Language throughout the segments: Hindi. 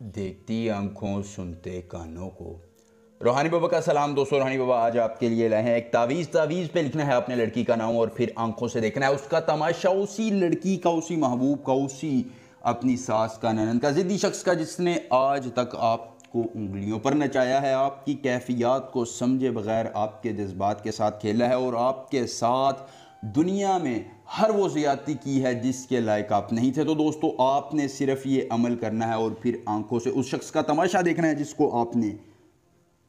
देखती आंखों सुनते कानों को। रूहानी बाबा का सलाम दोस्तों। रूहानी बाबा आज आपके लिए लाए हैं एक तावीज़ पे लिखना है अपने लड़की का नाम और फिर आंखों से देखना है उसका तमाशा, उसी लड़की का, उसी महबूब का, उसी अपनी सास का, ननद का, ज़िद्दी शख्स का जिसने आज तक आपको उंगलियों पर नचाया है, आपकी कैफियत को समझे बगैर आपके जज्बात के साथ खेला है और आपके साथ दुनिया में हर वो ज़्यादती की है जिसके लायक आप नहीं थे। तो दोस्तों आपने सिर्फ ये अमल करना है और फिर आंखों से उस शख्स का तमाशा देखना है जिसको आपने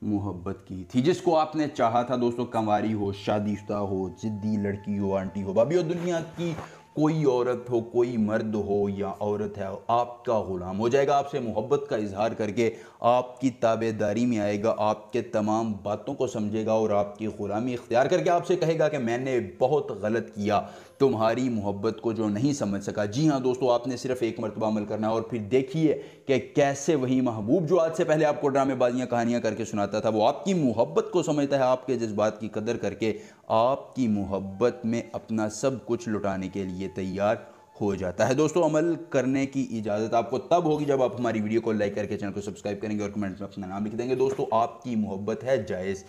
मोहब्बत की थी, जिसको आपने चाहा था। दोस्तों कंवारी हो, शादीशुदा हो, जिद्दी लड़की हो, आंटी हो, भाभी हो, दुनिया की कोई औरत हो, कोई मर्द हो या औरत है, आपका गुलाम हो जाएगा, आपसे मोहब्बत का इजहार करके आपकी ताबेदारी में आएगा, आपके तमाम बातों को समझेगा और आपकी ग़ुलामी इख्तियार करके आपसे कहेगा कि मैंने बहुत गलत किया, तुम्हारी मोहब्बत को जो नहीं समझ सका। जी हाँ दोस्तों, आपने सिर्फ एक मरतबा अमल करना है और फिर देखिए कि कैसे वही महबूब जो आज से पहले आपको ड्रामेबाजियाँ कहानियाँ करके सुनाता था, वो आपकी मोहब्बत को समझता है, आपके जज्बात की कदर करके आपकी मोहब्बत में अपना सब कुछ लुटाने के लिए तैयार हो जाता है। दोस्तों अमल करने की इजाज़त आपको तब होगी जब आप हमारी वीडियो को लाइक करके चैनल को सब्सक्राइब करेंगे और कमेंट में अपना नाम लिख देंगे। दोस्तों आपकी मोहब्बत है जायज़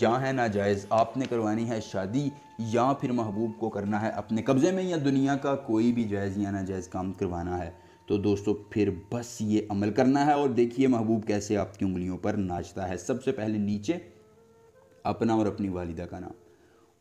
या है नाजायज़, आपने करवानी है शादी या फिर महबूब को करना है अपने कब्ज़े में, या दुनिया का कोई भी जायज़ या नाजायज़ काम करवाना है, तो दोस्तों फिर बस ये अमल करना है। और देखिए महबूब कैसे आपकी उंगलियों पर नाचता है। सबसे पहले नीचे अपना और अपनी वालिदा का नाम,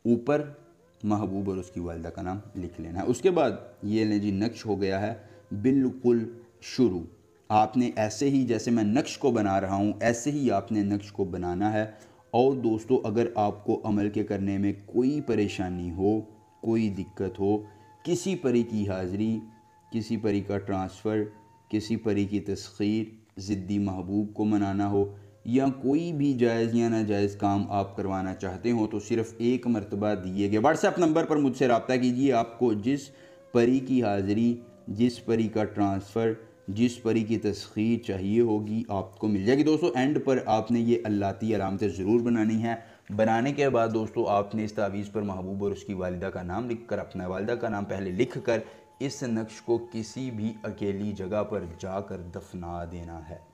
ऊपर महबूब और उसकी वालिदा का नाम लिख लेना है। उसके बाद ये लें जी, नक्श हो गया है बिल्कुल शुरू। आपने ऐसे ही जैसे मैं नक्श को बना रहा हूँ ऐसे ही आपने नक्श को बनाना है। और दोस्तों अगर आपको अमल के करने में कोई परेशानी हो, कोई दिक्कत हो, किसी परी की हाज़िरी, किसी परी का ट्रांसफ़र, किसी परी की तस्खीर, ज़िद्दी महबूब को मनाना हो या कोई भी जायज़ या नाजायज़ काम आप करवाना चाहते हो, तो सिर्फ़ एक मरतबा दिए गए व्हाट्सएप नंबर पर मुझसे रब्ता कीजिए। आपको जिस परी की हाज़िरी, जिस परी का ट्रांसफ़र, जिस परी की तस्खीर चाहिए होगी आपको मिल जाएगी। दोस्तों एंड पर आपने ये अल्लाती अलामतें ज़रूर बनानी है। बनाने के बाद दोस्तों आपने इस तावीज़ पर महबूब और उसकी वालिदा का नाम लिख कर, अपना वालिदा का नाम पहले लिख कर, इस नक्श को किसी भी अकेली जगह पर जाकर दफना देना है।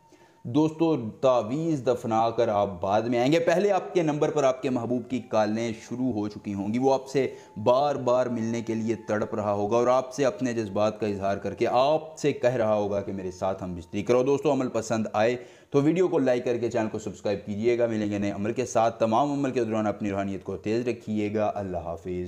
दोस्तों तावीज़ दफना कर आप बाद में आएंगे, पहले आपके नंबर पर आपके महबूब की कॉलें शुरू हो चुकी होंगी, वो आपसे बार बार मिलने के लिए तड़प रहा होगा और आपसे अपने जज्बात का इजहार करके आपसे कह रहा होगा कि मेरे साथ हम बिस्तरी करो। दोस्तों अमल पसंद आए तो वीडियो को लाइक करके चैनल को सब्सक्राइब कीजिएगा। मिलेंगे नए अमल के साथ। तमाम अमल के दौरान अपनी रूहानियत को तेज़ रखिएगा। अल्लाह हाफिज़।